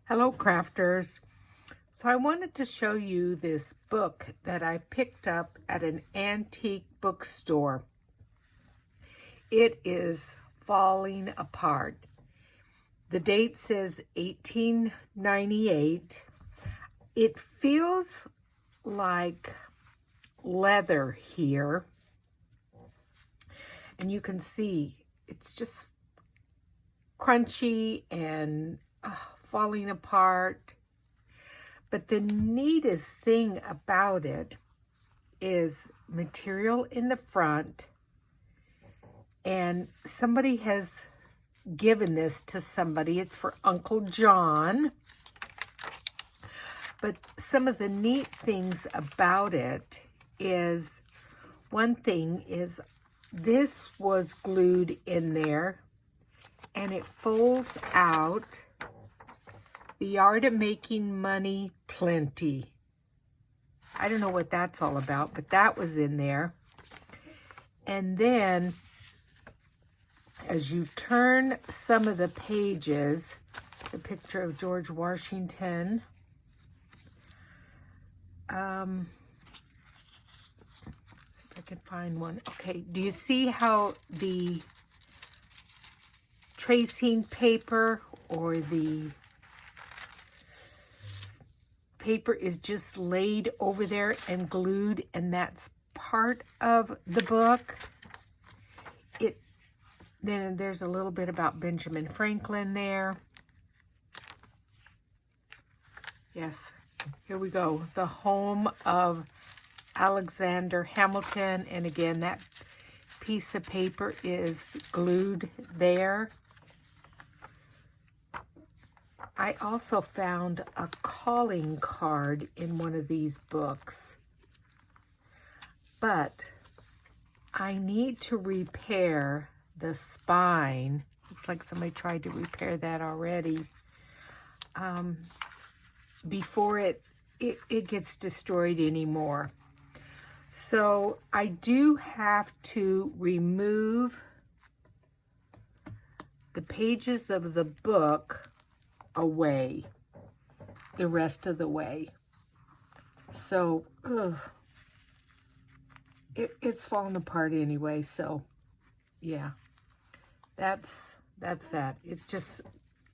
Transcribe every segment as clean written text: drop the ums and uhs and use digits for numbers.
Hello, crafters. So I wanted to show you this book that I picked up at an antique bookstore. It is falling apart. The date says 1898. It feels like leather here. And you can see it's just crunchy and falling apart. But the neatest thing about it is material in the front, and somebody has given this to somebody. It's for Uncle John. But some of the neat things about it is, one thing is this was glued in there and it folds out. The Art of Making Money Plenty. I don't know what that's all about, but that was in there. And then, as you turn some of the pages, the picture of George Washington. See if I can find one. Okay, do you see how the tracing paper or the paper is just laid over there and glued, and that's part of the book. Then there's a little bit about Benjamin Franklin there. Yes, here we go. The home of Alexander Hamilton, and again that piece of paper is glued there. I also found a calling card in one of these books, but I need to repair the spine. Looks like somebody tried to repair that already before it gets destroyed anymore. So I do have to remove the pages of the book away the rest of the way. So it's falling apart anyway. So yeah, that's that. It's just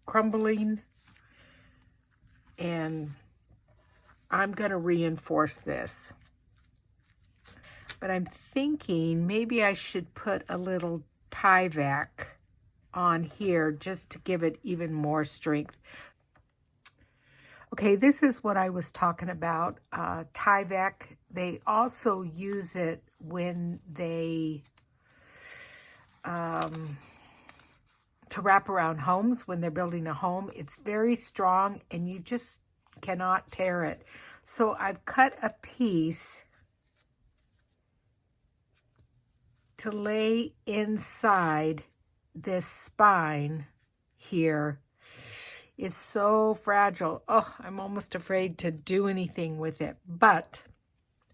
crumbling, and I'm gonna reinforce this. But I'm thinking maybe I should put a little Tyvek on here just to give it even more strength. Okay, this is what I was talking about. Tyvek, they also use it when they to wrap around homes when they're building a home. It's very strong and you just cannot tear it. So I've cut a piece to lay inside this spine here. Is so fragile. Oh, I'm almost afraid to do anything with it, but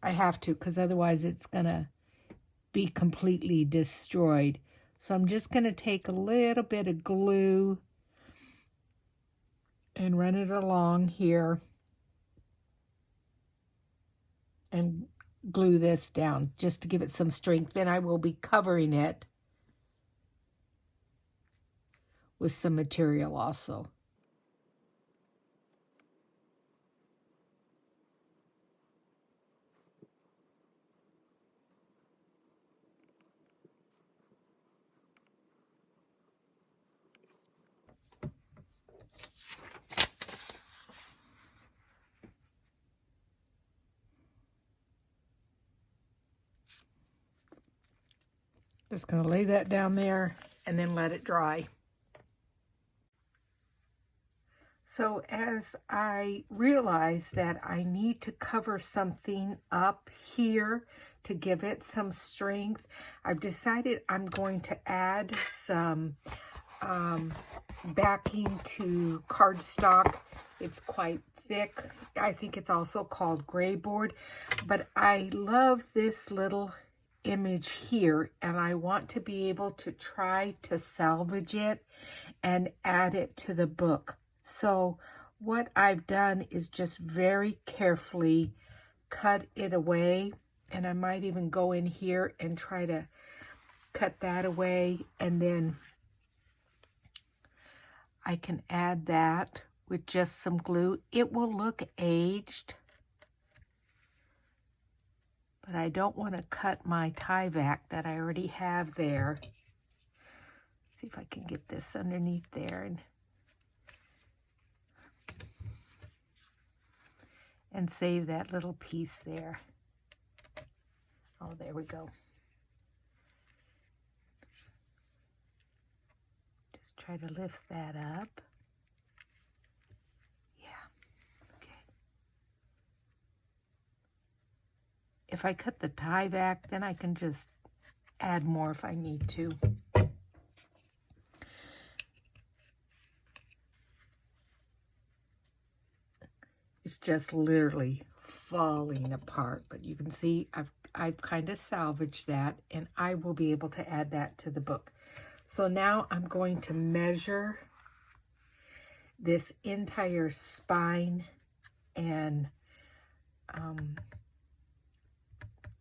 I have to, because otherwise it's gonna be completely destroyed. So I'm just gonna take a little bit of glue and run it along here and glue this down just to give it some strength. Then I will be covering it with some material also. Just going to lay that down there and then let it dry. So as I realize that I need to cover something up here to give it some strength, I've decided I'm going to add some backing to cardstock. It's quite thick. I think it's also called gray board, but I love this little image here, and I want to be able to try to salvage it and add it to the book. So what I've done is just very carefully cut it away, and I might even go in here and try to cut that away, and then I can add that with just some glue. It will look aged, but I don't want to cut my Tyvek that I already have there. Let's see if I can get this underneath there and save that little piece there. Oh, there we go. Just try to lift that up. Yeah, okay. If I cut the Tyvek, then I can just add more if I need to. It's just literally falling apart, but you can see I've kind of salvaged that, and I will be able to add that to the book. So now I'm going to measure this entire spine and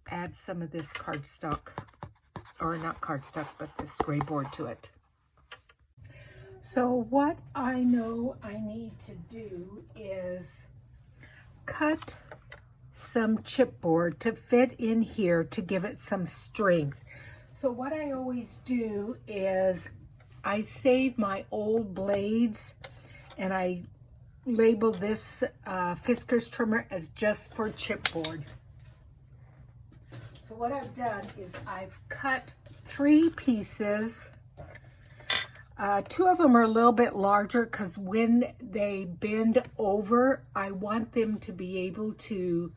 add some of this cardstock, or not cardstock, but this gray board to it. So what I know I need to do is cut some chipboard to fit in here to give it some strength. So what I always do is I save my old blades, and I label this Fiskars trimmer as just for chipboard. So what I've done is I've cut 3 pieces. 2 of them are a little bit larger because when they bend over, I want them to be able to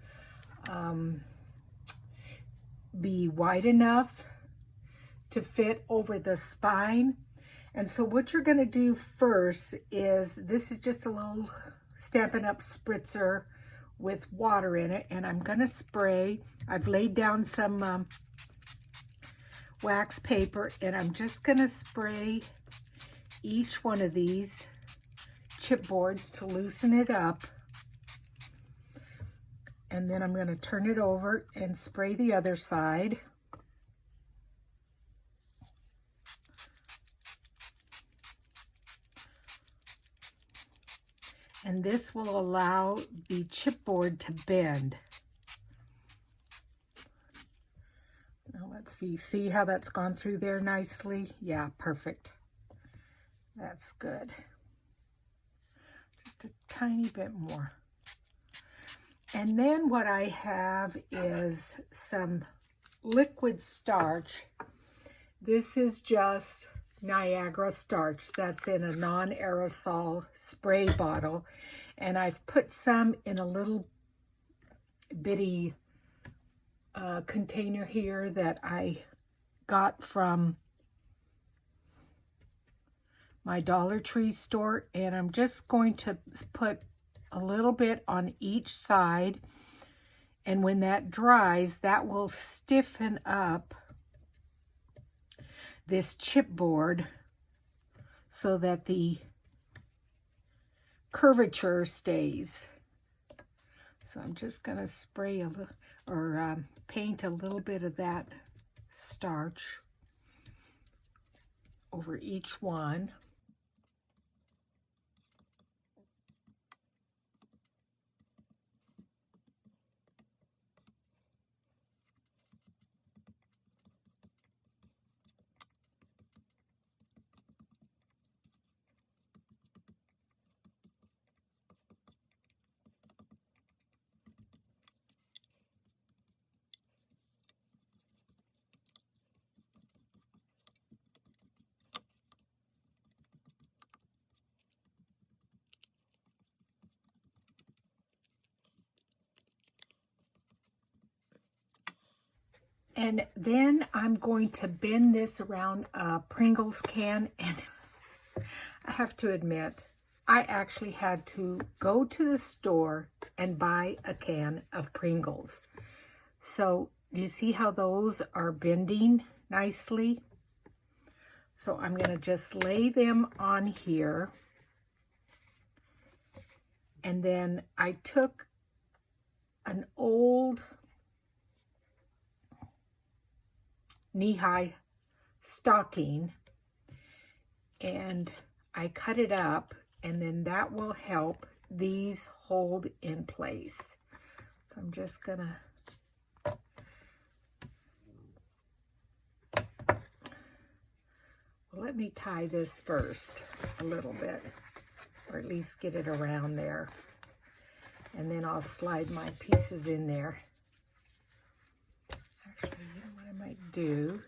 be wide enough to fit over the spine. And so what you're going to do first is, this is just a little Stampin' Up! Spritzer with water in it, and I'm going to spray. I've laid down some wax paper, and I'm just going to spray each one of these chipboards to loosen it up. And then I'm going to turn it over and spray the other side. And this will allow the chipboard to bend. Now let's see. See how that's gone through there nicely? Yeah, perfect. That's good. Just a tiny bit more. And then what I have is some liquid starch. This is just Niagara starch that's in a non-aerosol spray bottle, and I've put some in a little bitty container here that I got from my Dollar Tree store, and I'm just going to put a little bit on each side, and when that dries, that will stiffen up this chipboard so that the curvature stays. So I'm just going to spray a little, or paint a little bit of that starch over each one. And then I'm going to bend this around a Pringles can, and I have to admit, I actually had to go to the store and buy a can of Pringles. So you see how those are bending nicely? So I'm going to just lay them on here. And then I took an old knee-high stocking and I cut it up, and then that will help these hold in place. So I'm just gonna let me tie this first a little bit, or at least get it around there. And then I'll slide my pieces in there. Actually, you know what I might do?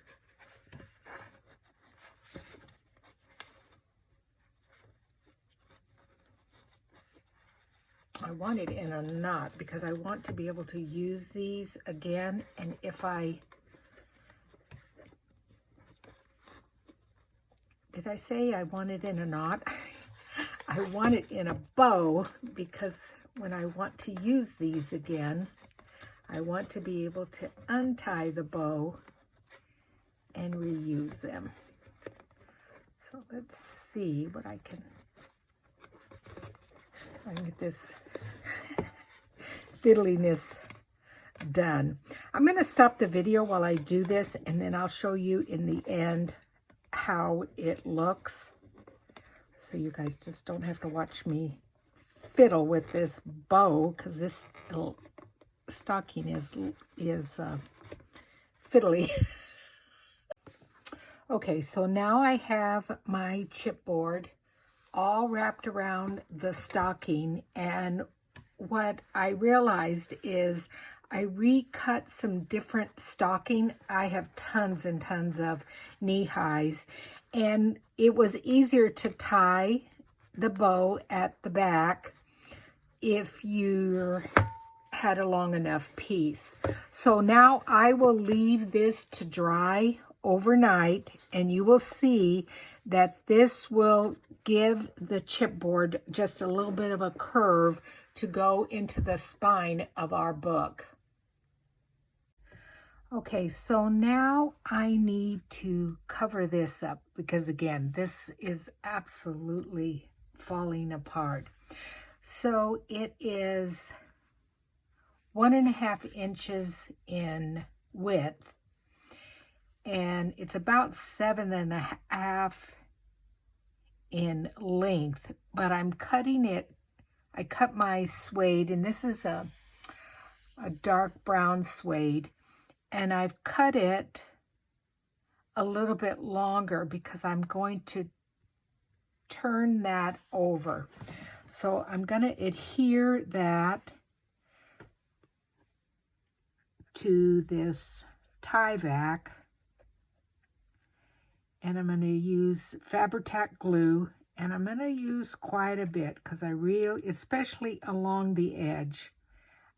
I want it in a knot because I want to be able to use these again. And if did I say I want it in a knot? I want it in a bow because when I want to use these again, I want to be able to untie the bow and reuse them. So let's see what I can get this fiddliness done. I'm going to stop the video while I do this, and then I'll show you in the end how it looks, so you guys just don't have to watch me fiddle with this bow, because this little stocking is fiddly. Okay, so now I have my chipboard all wrapped around the stocking, and what I realized is I recut some different stocking. I have tons and tons of knee-highs, and it was easier to tie the bow at the back if you had a long enough piece. So now I will leave this to dry overnight, and you will see that this will give the chipboard just a little bit of a curve to go into the spine of our book. Okay, so now I need to cover this up because, again, this is absolutely falling apart. So it is 1.5 inches in width, and it's about 7.5 in length, but I'm cutting it. I cut my suede, and this is a dark brown suede, and I've cut it a little bit longer because I'm going to turn that over. So I'm going to adhere that to this tie vac, and I'm going to use Fabri-Tac glue, and I'm going to use quite a bit because I really, especially along the edge,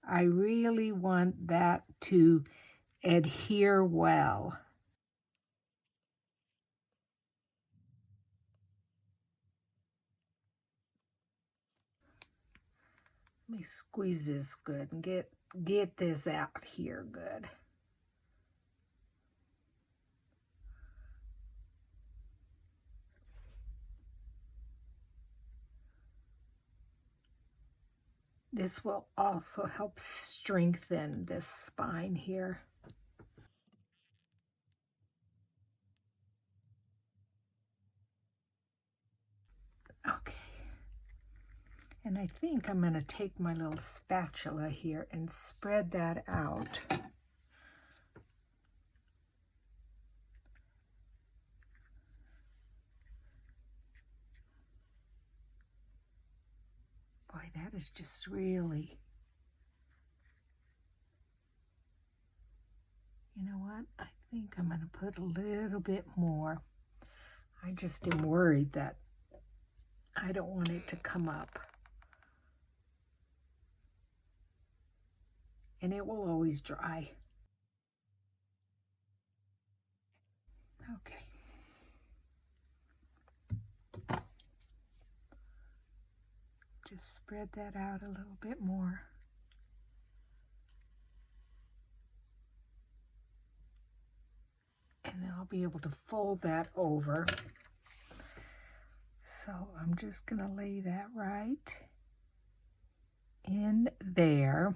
I really want that to adhere well. Let me squeeze this good and get this out here good. This will also help strengthen this spine here. Okay. And I think I'm going to take my little spatula here and spread that out. Boy, that is just really, you know what? I think I'm going to put a little bit more. I just am worried that I don't want it to come up. And it will always dry. Okay. Just spread that out a little bit more. And then I'll be able to fold that over. So I'm just going to lay that right in there.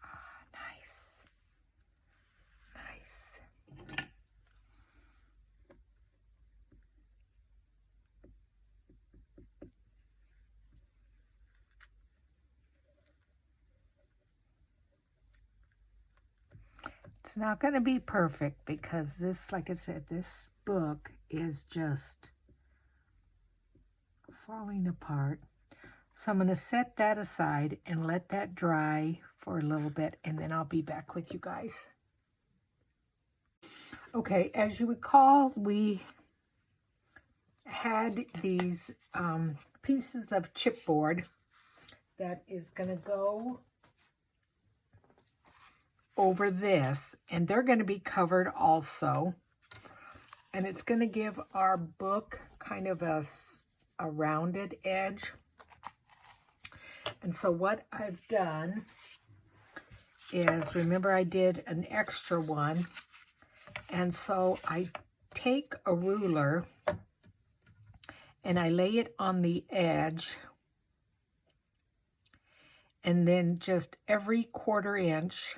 Oh, nice. Nice. It's not going to be perfect because this, like I said, this book is just falling apart. So I'm going to set that aside and let that dry for a little bit, and then I'll be back with you guys. Okay, as you recall, we had these pieces of chipboard that is going to go over this, and they're going to be covered also. And it's going to give our book kind of a rounded edge. And so what I've done is, remember I did an extra one, and so I take a ruler and I lay it on the edge, and then just every 1/4 inch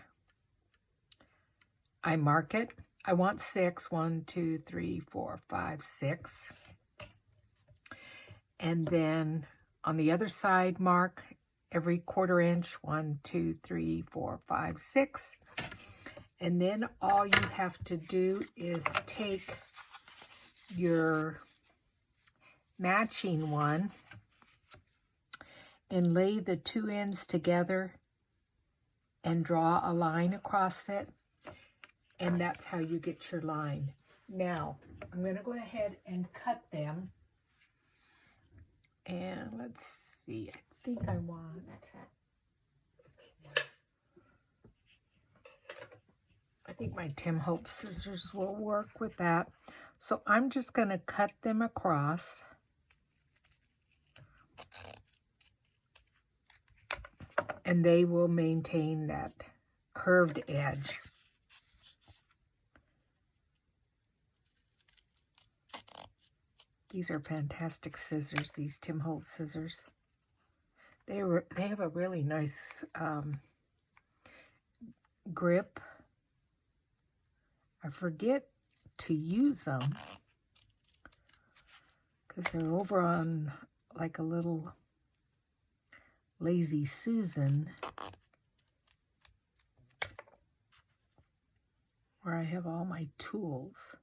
I mark it. I want 6, 1, 2, 3, 4, 5, 6. And then on the other side, mark every 1/4 inch, 1, 2, 3, 4, 5, 6. And then all you have to do is take your matching one and lay the 2 ends together and draw a line across it. And that's how you get your line. Now, I'm going to go ahead and cut them. And let's see, I think I want... I think my Tim Holtz scissors will work with that. So I'm just going to cut them across. And they will maintain that curved edge. These are fantastic scissors, these Tim Holtz scissors. They have a really nice grip. I forget to use them because they're over on like a little Lazy Susan where I have all my tools.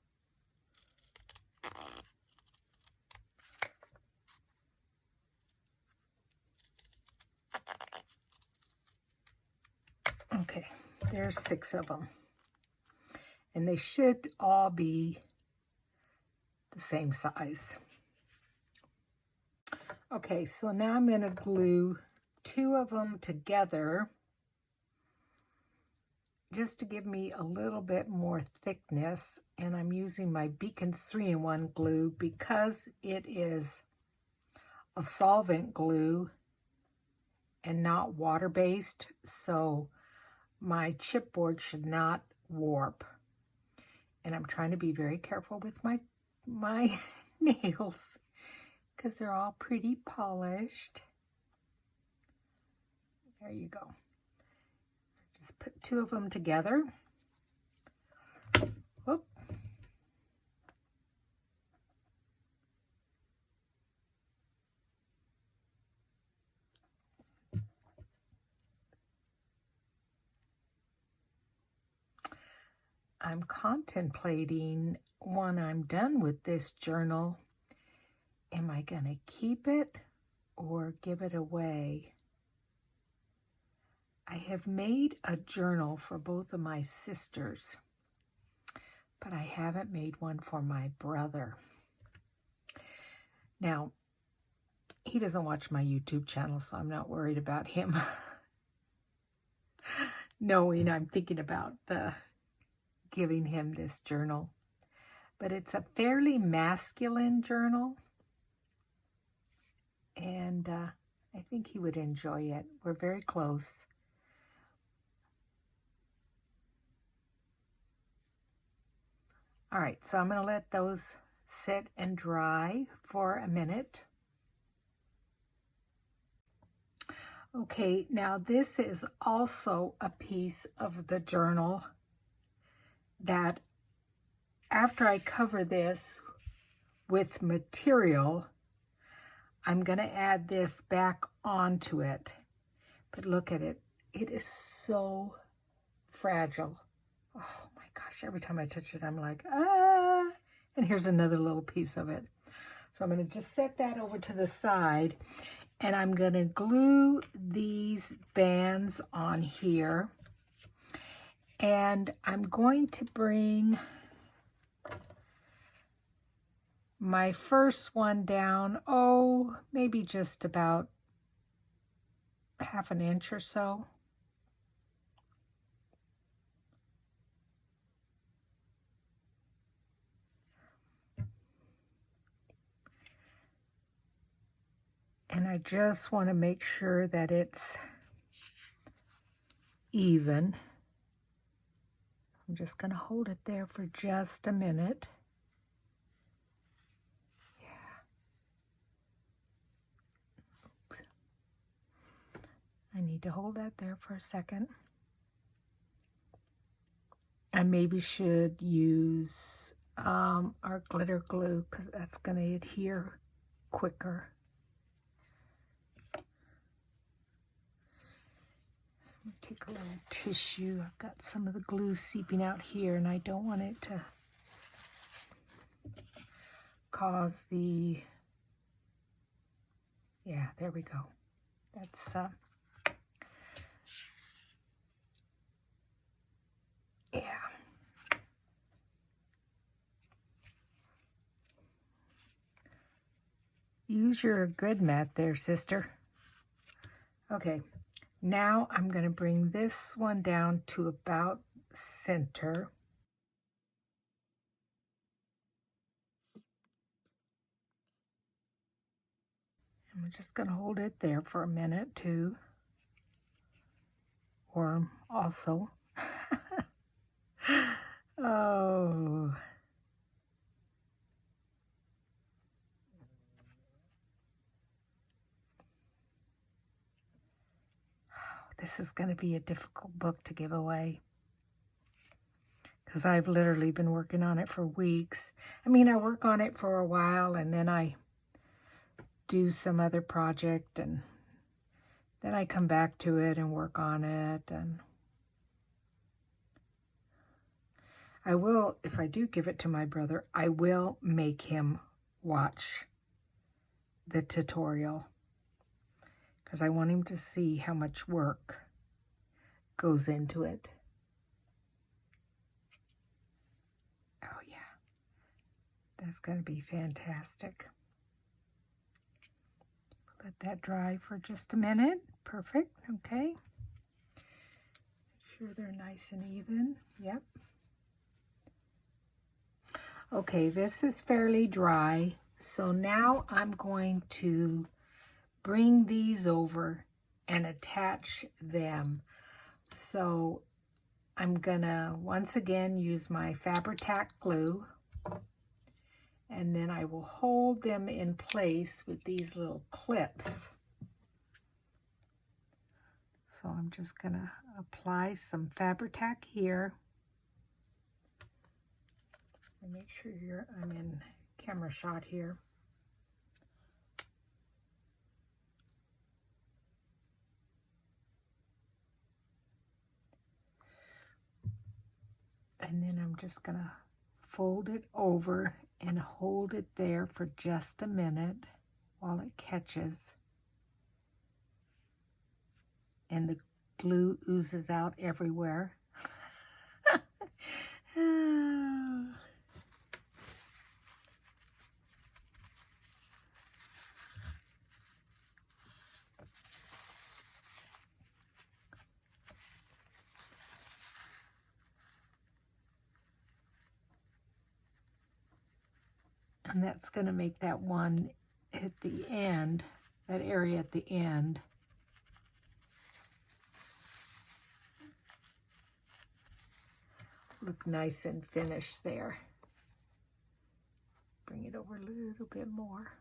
Okay, there's 6 of them. And they should all be the same size. Okay, so now I'm going to glue 2 of them together just to give me a little bit more thickness. And I'm using my Beacons 3-in-1 glue because it is a solvent glue and not water-based. So my chipboard should not warp. And I'm trying to be very careful with my nails because they're all pretty polished. There you go. Just put 2 of them together. Whoop. I'm contemplating when I'm done with this journal, am I going to keep it or give it away? I have made a journal for both of my sisters, but I haven't made one for my brother. Now, he doesn't watch my YouTube channel, so I'm not worried about him knowing I'm thinking about giving him this journal. But it's a fairly masculine journal, and I think he would enjoy it. We're very close. All right, so I'm going to let those sit and dry for a minute. Okay, now this is also a piece of the journal that after I cover this with material, I'm going to add this back onto it. But look at it. It is so fragile. Oh my gosh, every time I touch it, I'm like, ah. And here's another little piece of it. So I'm going to just set that over to the side. And I'm going to glue these bands on here. And I'm going to bring my first one down, oh, maybe just about half an inch or so. And I just want to make sure that it's even. I'm just going to hold it there for just a minute. Yeah. Oops. I need to hold that there for a second. I maybe should use our glitter glue because that's going to adhere quicker. Take a little tissue. I've got some of the glue seeping out here and I don't want it to cause the, yeah, there we go. That's, yeah. Use your grid mat there, sister. Okay. Now I'm going to bring this one down to about center. I'm just going to hold it there for a minute too. Or also. Oh. This is going to be a difficult book to give away because I've literally been working on it for weeks. I mean, I work on it for a while and then I do some other project and then I come back to it and work on it. And I will, if I do give it to my brother, I will make him watch the tutorial. Because I want him to see how much work goes into it. Oh yeah, that's going to be fantastic. Let that dry for just a minute. Perfect, okay. Make sure they're nice and even, yep. Okay, this is fairly dry. So now I'm going to bring these over and attach them. So I'm gonna once again use my Fabri-Tac glue and then I will hold them in place with these little clips. So I'm just gonna apply some Fabri-Tac here. And make sure I'm in camera shot here. And then I'm just going to fold it over and hold it there for just a minute while it catches. And the glue oozes out everywhere. And that's going to make that one at the end, that area at the end, look nice and finished there. Bring it over a little bit more.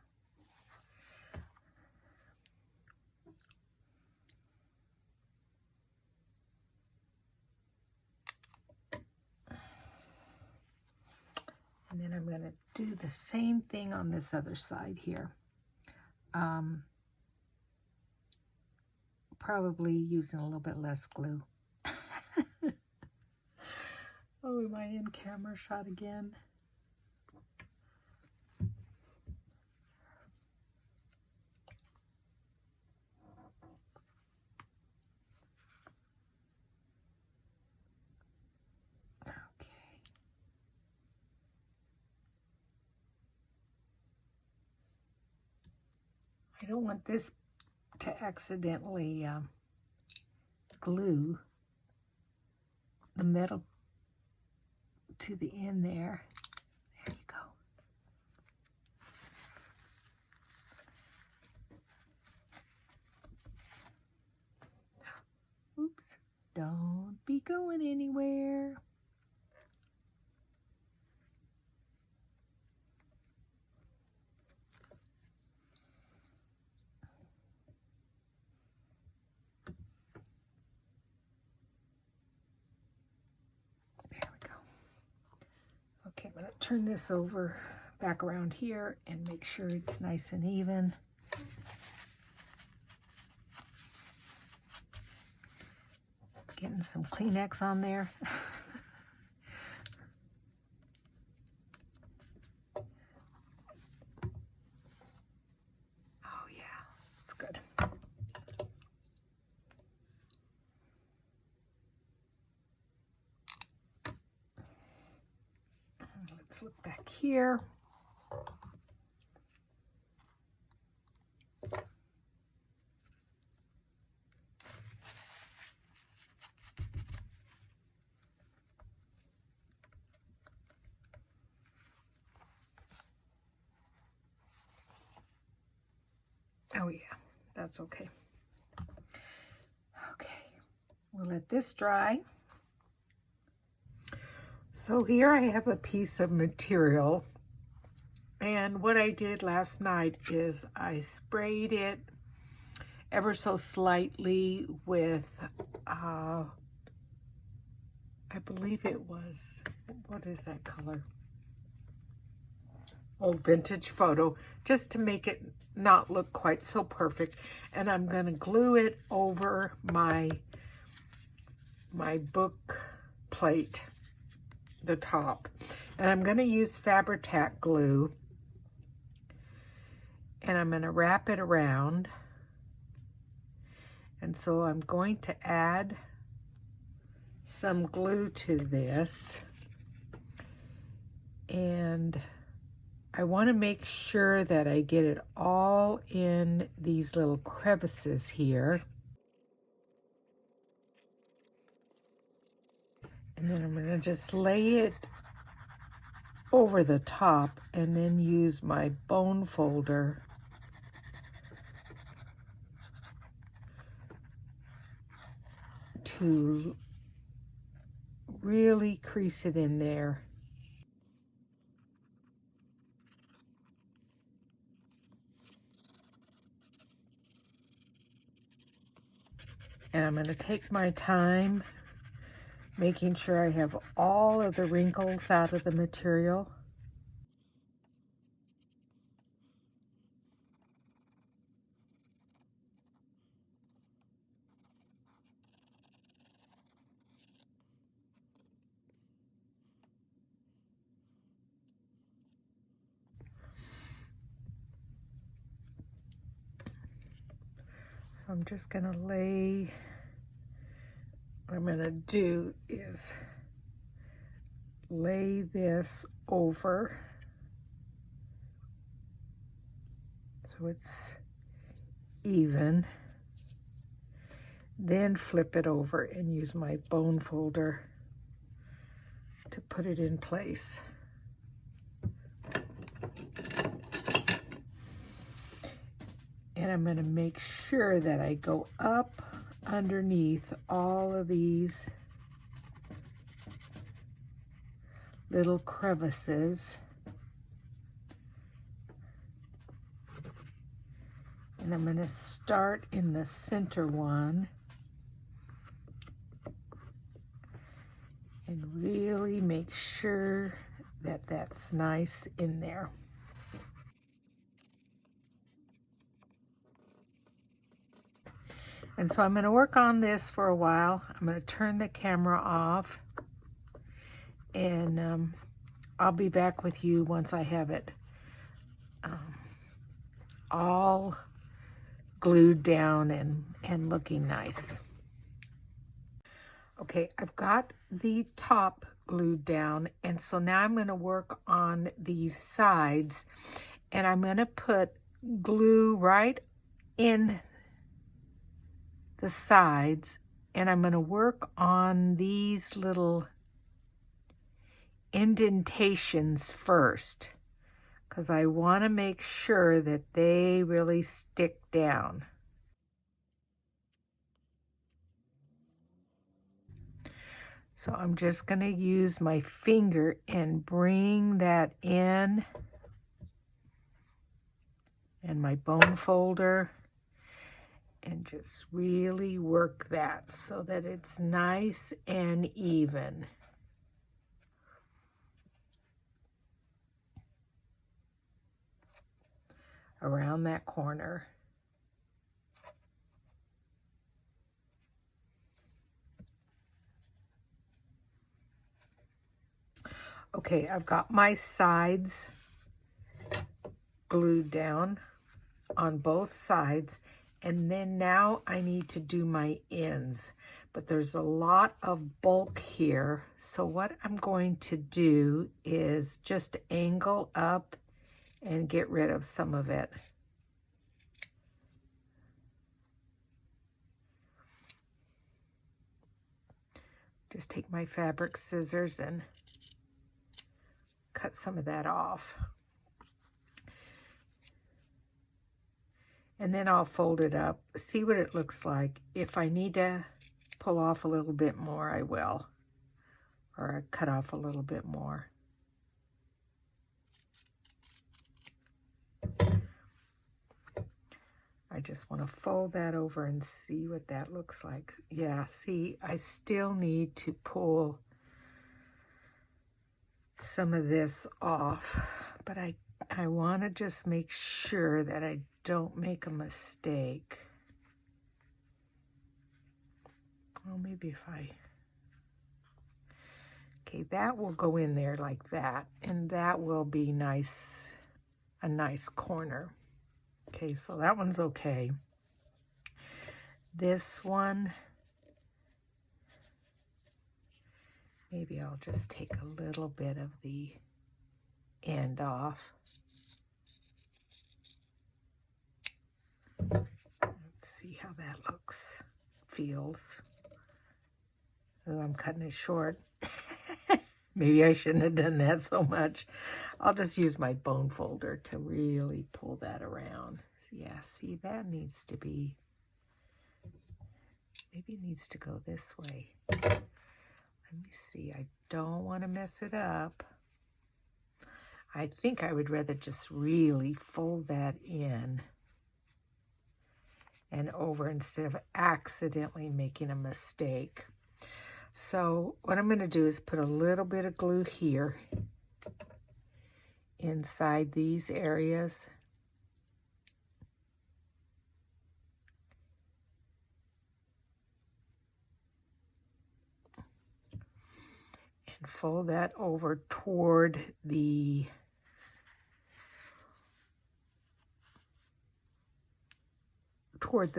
going to do the same thing on this other side here. Probably using a little bit less glue. Oh, am I in camera shot again? I don't want this to accidentally glue the metal to the end there. There you go. Oops, don't be going anywhere. Okay, I'm going to turn this over back around here and make sure it's nice and even. Getting some Kleenex on there. Oh yeah, that's good. Let's look back here. Oh yeah, that's okay. Okay, we'll let this dry. So here I have a piece of material, and what I did last night is I sprayed it ever so slightly with, I believe it was, what is that color? Oh, Vintage Photo, just to make it not look quite so perfect. And I'm going to glue it over my book plate, the top. And I'm going to use Fabri-Tac glue. And I'm going to wrap it around. And so I'm going to add some glue to this. And I want to make sure that I get it all in these little crevices here. And then I'm going to just lay it over the top and then use my bone folder to really crease it in there. And I'm going to take my time making sure I have all of the wrinkles out of the material. So I'm just going to lay, what I'm going to do is lay this over so it's even, then flip it over and use my bone folder to put it in place. And I'm going to make sure that I go up underneath all of these little crevices. And I'm going to start in the center one and really make sure that that's nice in there. And so I'm going to work on this for a while. I'm going to turn the camera off, and I'll be back with you once I have it all glued down and looking nice. Okay, I've got the top glued down, and so now I'm going to work on these sides, and I'm going to put glue right in the sides, and I'm going to work on these little indentations first, because I want to make sure that they really stick down. So I'm just going to use my finger and bring that in, and my bone folder, and just really work that so that it's nice and even. Around that corner. Okay, I've got my sides glued down on both sides, and then now I need to do my ends. But there's a lot of bulk here, so what I'm going to do is just angle up and get rid of some of it. Just take my fabric scissors and cut some of that off. And then I'll fold it up, see what it looks like. If I need to pull off a little bit more, I will. Or cut off a little bit more. I just want to fold that over and see what that looks like. Yeah, see, I still need to pull some of this off, but I want to just make sure that I don't make a mistake. Oh, maybe if okay, that will go in there like that, and that will be nice, a nice corner. Okay, so that one's okay. This one, maybe I'll just take a little bit of the end off. Let's see how that looks, feels. Oh, I'm cutting it short. Maybe I shouldn't have done that so much. I'll just use my bone folder to really pull that around. Yeah, see, that needs to be, maybe it needs to go this way. Let me see, I don't want to mess it up. I think I would rather just really fold that in and over instead of accidentally making a mistake. So what I'm going to do is put a little bit of glue here inside these areas. And fold that over toward the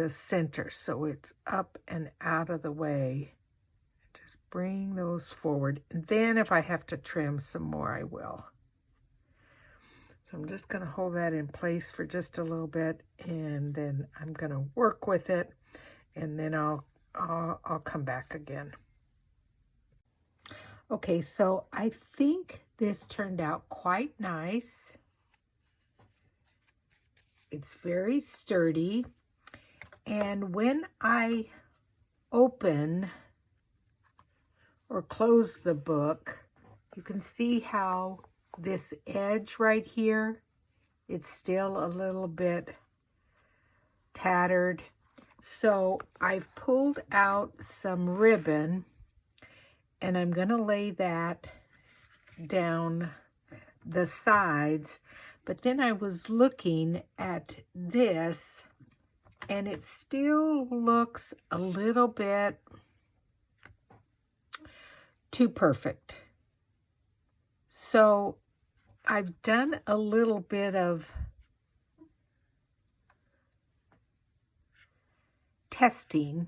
center, so it's up and out of the way. Just bring those forward, and then if I have to trim some more, I will. So I'm just going to hold that in place for just a little bit, and then I'm going to work with it, and then I'll come back again. Okay, so I think this turned out quite nice. It's very sturdy, and when I open or close the book, you can see how this edge right here, it's still a little bit tattered. So I've pulled out some ribbon, and I'm going to lay that down the sides, but then I was looking at this and it still looks a little bit too perfect. So I've done a little bit of testing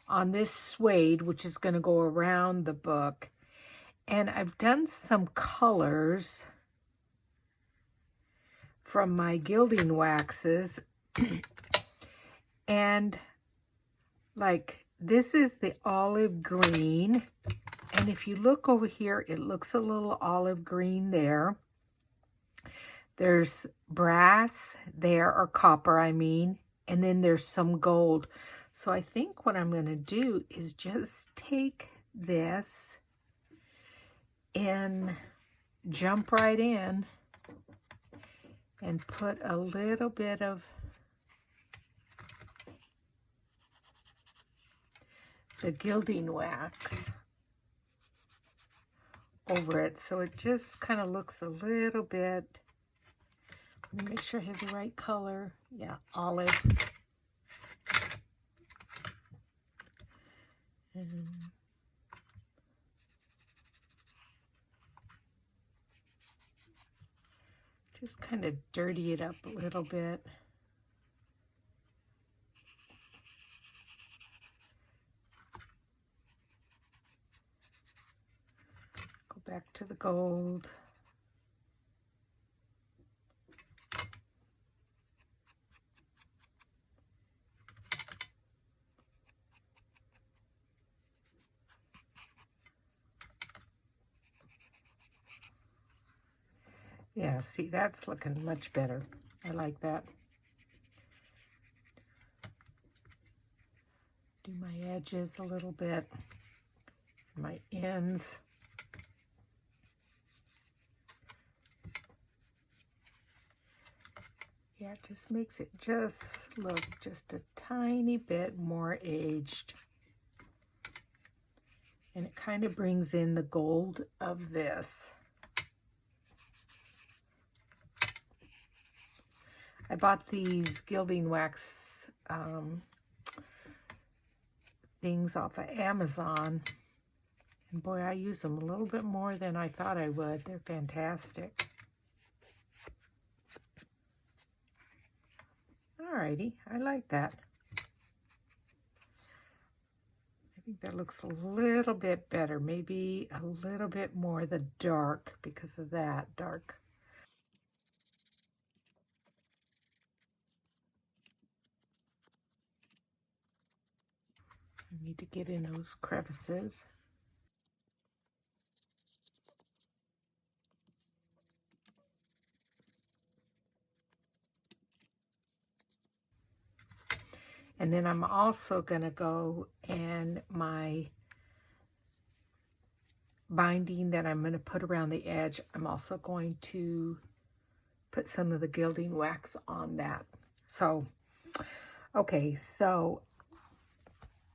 on this suede, which is going to go around the book. And I've done some colors from my gilding waxes. And like this is the olive green. And if you look over here, it looks a little olive green there. There's brass there, or copper, I mean. And then there's some gold. So I think what I'm going to do is just take this and jump right in and put a little bit of the gilding wax over it, so it just kind of looks a little bit, let me make sure I have the right color. Yeah, olive. And just kind of dirty it up a little bit. Go back to the gold. Yeah, see, that's looking much better. I like that. Do my edges a little bit, my ends. Yeah, it just makes it just look just a tiny bit more aged. And it kind of brings in the gold of this. I bought these gilding wax things off of Amazon. And boy, I use them a little bit more than I thought I would. They're fantastic. Alrighty, I like that. I think that looks a little bit better. Maybe a little bit more the dark because of that dark. I need to get in those crevices. And then I'm also going to go and my binding that I'm going to put around the edge, I'm also going to put some of the gilding wax on that. So, okay, so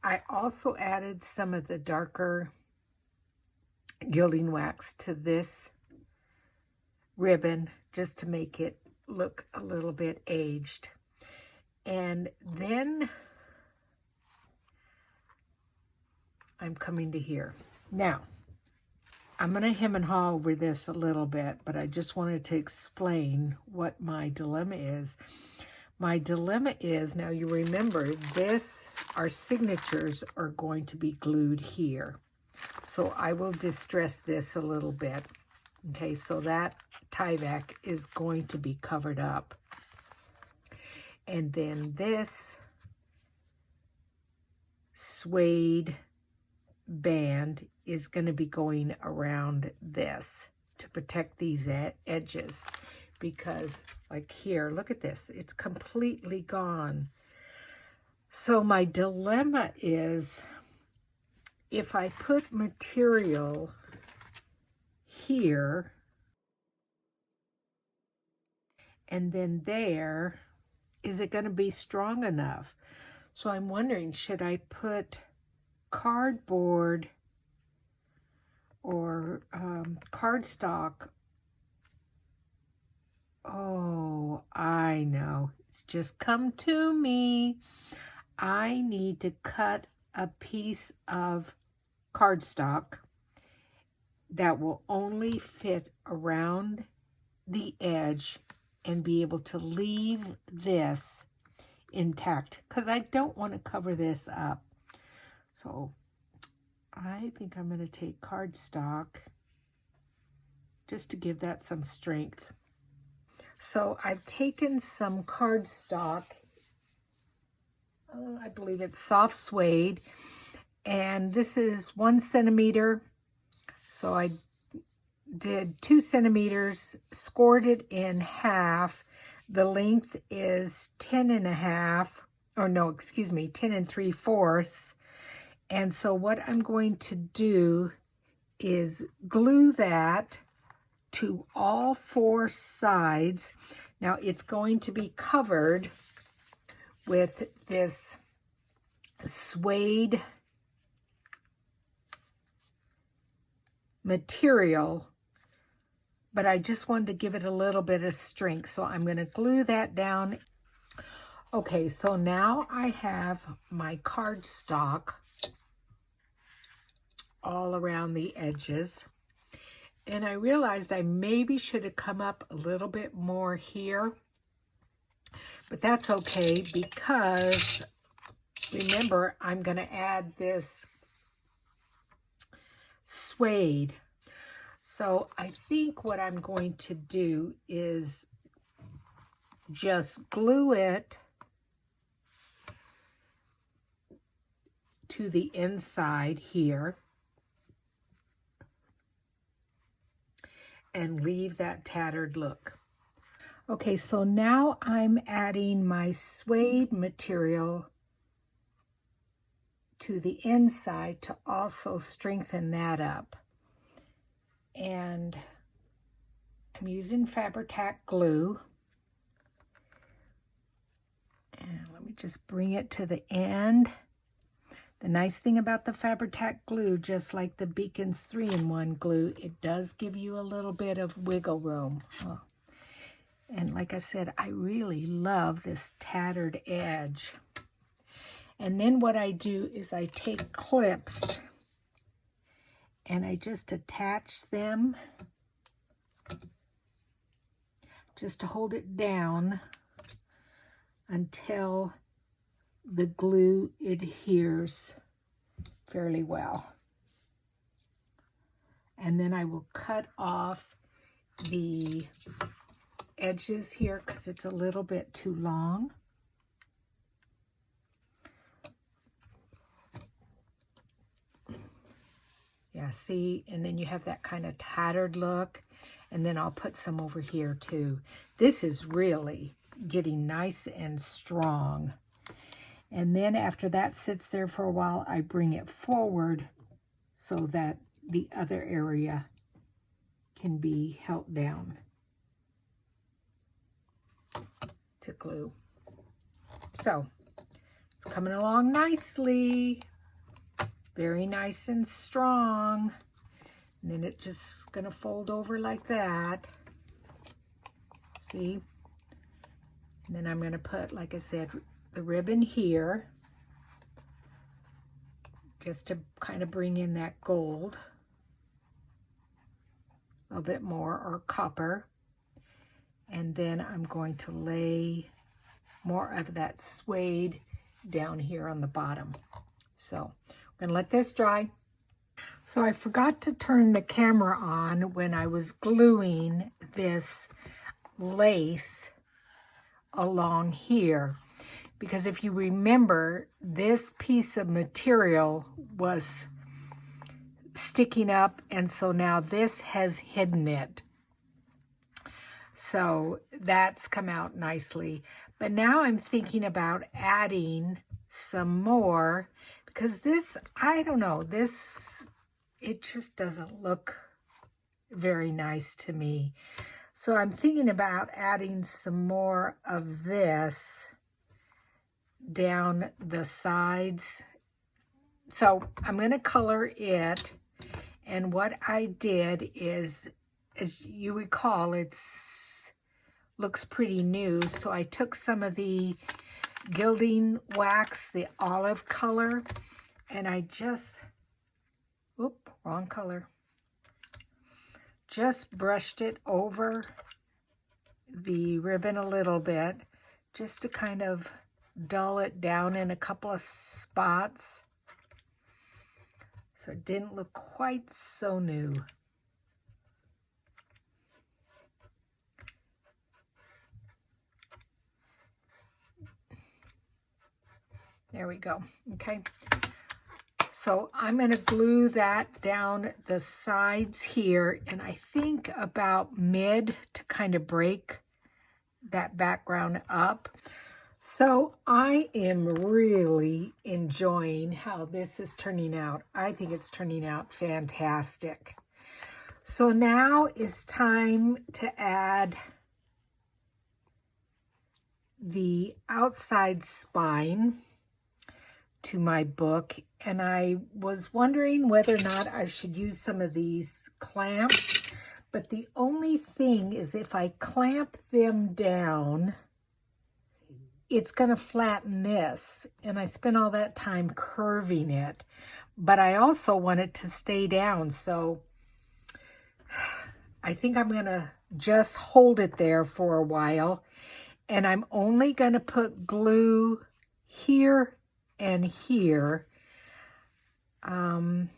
I also added some of the darker gilding wax to this ribbon just to make it look a little bit aged. And then I'm coming to here. Now, I'm going to hem and haw over this a little bit, but I just wanted to explain what my dilemma is. My dilemma is, now you remember this, our signatures are going to be glued here. So I will distress this a little bit. Okay, so that tie back is going to be covered up. And then this suede band is going to be going around this to protect these edges, because like here, look at this, it's completely gone. So my dilemma is, if I put material here and then there, is it going to be strong enough? So I'm wondering, should I put cardboard or cardstock Oh, I know. It's just come to me. I need to cut a piece of cardstock that will only fit around the edge and be able to leave this intact because I don't want to cover this up. So I think I'm going to take cardstock just to give that some strength. So I've taken some cardstock, I believe it's soft suede, and this is 1 centimeter. So I did 2 centimeters, scored it in half. The length is 10 and a half, or no, excuse me, 10 3/4. And so what I'm going to do is glue that to all 4 sides. Now it's going to be covered with this suede material, but I just wanted to give it a little bit of strength. So I'm going to glue that down. Okay, so now I have my cardstock all around the edges. And I realized I maybe should have come up a little bit more here. But that's okay because, remember, I'm going to add this suede. So I think what I'm going to do is just glue it to the inside here and leave that tattered look. Okay, so now I'm adding my suede material to the inside to also strengthen that up. And I'm using Fabri-Tac glue. And let me just bring it to the end. The nice thing about the Fabri-Tac glue, just like the Beacon's 3-in-1 glue, it does give you a little bit of wiggle room. Oh. And like I said, I really love this tattered edge. And then what I do is I take clips and I just attach them just to hold it down until the glue adheres fairly well. And then I will cut off the edges here because it's a little bit too long. Yeah, see, and then you have that kind of tattered look. And then I'll put some over here too. This is really getting nice and strong. And then after that sits there for a while, I bring it forward so that the other area can be held down to glue. So it's coming along nicely. Very nice and strong. And then it just gonna fold over like that. See? And then I'm gonna put, like I said, the ribbon here, just to kind of bring in that gold a little bit more, or copper. And then I'm going to lay more of that suede down here on the bottom. So I'm going to let this dry. So I forgot to turn the camera on when I was gluing this lace along here. Because if you remember, this piece of material was sticking up, and so now this has hidden it. So that's come out nicely. But now I'm thinking about adding some more, because this, I don't know, this, it just doesn't look very nice to me. So I'm thinking about adding some more of this down the sides. So I'm going to color it, and what I did is, as you recall, it's looks pretty new. So I took some of the gilding wax, the olive color, and I just, whoop, wrong color. Just brushed it over the ribbon a little bit, just to kind of dull it down in a couple of spots. So it didn't look quite so new. There we go. Okay. So I'm going to glue that down the sides here, and I think about mid to kind of break that background up. So I am really enjoying how this is turning out. I think it's turning out fantastic. So now is time to add the outside spine to my book, and I was wondering whether or not I should use some of these clamps, but the only thing is if I clamp them down, it's going to flatten this, and I spent all that time curving it, but I also want it to stay down, so I think I'm going to just hold it there for a while, and I'm only going to put glue here and here. And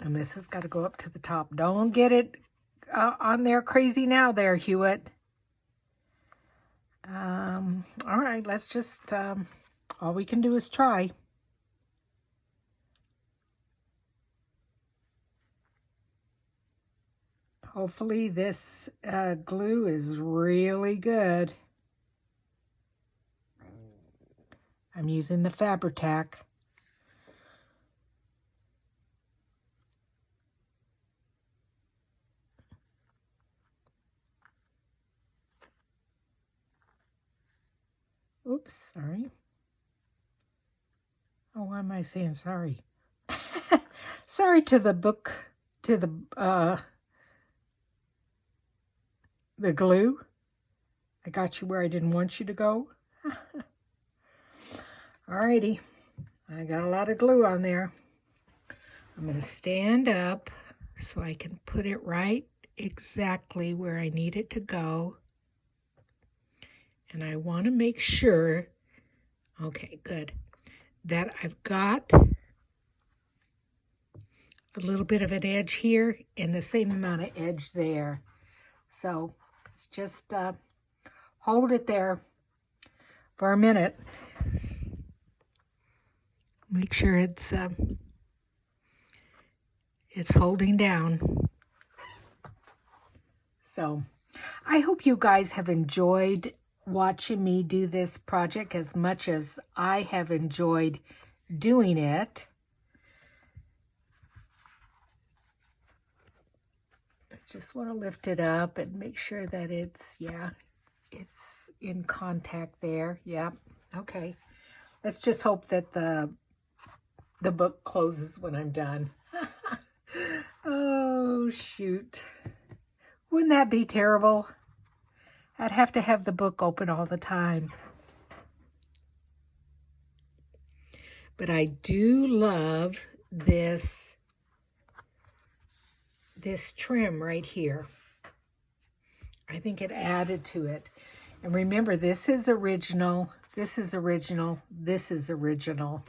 this has got to go up to the top. Don't get it on there crazy now there, Hewitt. All right, let's just, all we can do is try. Hopefully this glue is really good. I'm using the Fabri-Tac. Oops, sorry. Oh, why am I saying sorry? Sorry to the book, to the glue. I got you where I didn't want you to go. Alrighty, I got a lot of glue on there. I'm going to stand up so I can put it right exactly where I need it to go. And I want to make sure, okay, good, that I've got a little bit of an edge here and the same amount of edge there. So let's just hold it there for a minute. Make sure it's holding down. So I hope you guys have enjoyed watching me do this project as much as I have enjoyed doing it. I just want to lift it up and make sure that it's, yeah, it's in contact there. Yeah, okay. Let's just hope that the book closes when I'm done. Oh, shoot. Wouldn't that be terrible? I'd have to have the book open all the time. But I do love this trim right here. I think it added to it. And remember, this is original, this is original, this is original.